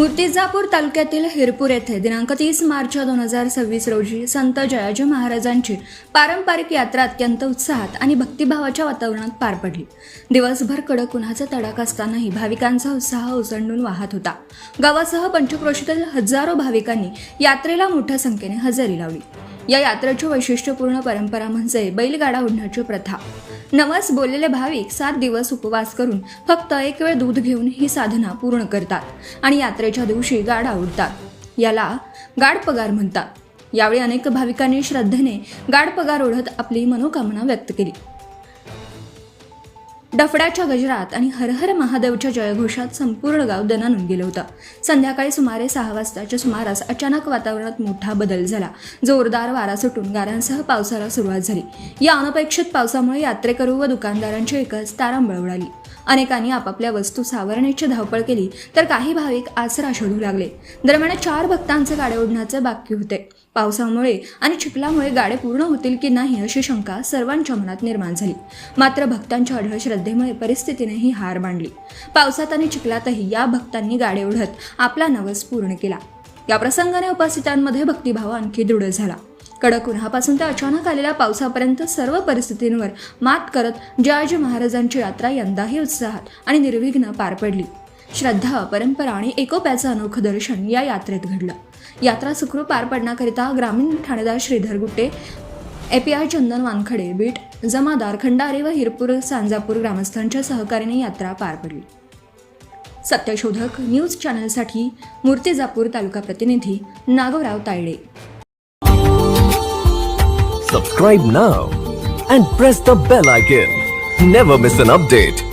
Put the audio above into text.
मूर्तिजापूर तालुक्यातील हिरपूर येथे दिनांक 30 मार्च 2026 रोजी संत जयाजी महाराजांची पारंपरिक यात्रा अत्यंत उत्साहात आणि भक्तिभावाच्या वातावरणात पार पडली। दिवसभर कडक उन्हाचा तडाखा असतानाही भाविकांचा उत्साह ओसंडून वाहत होता। गावासह पंचक्रोशीतील हजारो भाविकांनी यात्रेला मोठ्या संख्येने हजेरी लावली। या यात्रेची वैशिष्ट्यपूर्ण परंपरा म्हणजे बैलगाडा ओढण्याची प्रथा। नवस बोललेले भाविक 7 दिवस उपवास करून फक्त एक वेळ दूध घेऊन ही साधना पूर्ण करतात आणि यात्रेच्या दिवशी गाडा ओढतात। याला गाडपगार म्हणतात। यावेळी अनेक भाविकांनी श्रद्धेने गाडपगार ओढत आपली मनोकामना व्यक्त केली। डफड्याच्या गजरात आणि हर हर महादेवच्या जयघोषात संपूर्ण गाव दणाणून गेलं होतं। संध्याकाळी सुमारे 6 वाजताच्या सुमारास अचानक वातावरणात मोठा बदल झाला। जोरदार वारा सुटून गारांसह पावसाला सुरुवात झाली। या अनपेक्षित पावसामुळे यात्रेकरू व दुकानदारांची एकच तारांबळ उडाली। अनेकांनी आपापल्या वस्तू सावरण्याची धावपळ केली तर काही भाविक आसरा शोधू लागले। दरम्यान 4 भक्तांचे गाडे ओढण्याचे बाकी होते। पावसामुळे आणि चिखलामुळे गाडे पूर्ण होतील की नाही अशी शंका सर्वांच्या मनात निर्माण झाली। मात्र भक्तांच्या अढळ श्रद्धेमुळे परिस्थितीने ही हार मांडली। पावसात आणि चिखलातही या भक्तांनी गाडे ओढत आपला नवस पूर्ण केला। या प्रसंगाने उपस्थितांमध्ये भक्तिभाव आणखी दृढ झाला। कडक उन्हापासून ते अचानक आलेल्या पावसापर्यंत सर्व परिस्थितींवर मात करत जयाजी महाराजांची यात्रा यंदाही उत्साहात आणि निर्विघ्न पार पडली। श्रद्धा, परंपरा आणि एकोप्याचं अनोखं दर्शन या यात्रेत घडलं। यात्रा सुखरूप पार पडण्याकरिता ग्रामीण ठाणेदार श्रीधर गुट्टे, API चंदन वानखडे, बीट जमादार खंडारे व हिरपूर सांजापूर ग्रामस्थांच्या सहकार्याने यात्रा पार पडली। सत्यशोधक न्यूज चॅनलसाठी मूर्तिजापूर तालुका प्रतिनिधी Nagorao Tayde. Subscribe now and press the bell icon. Never miss an update.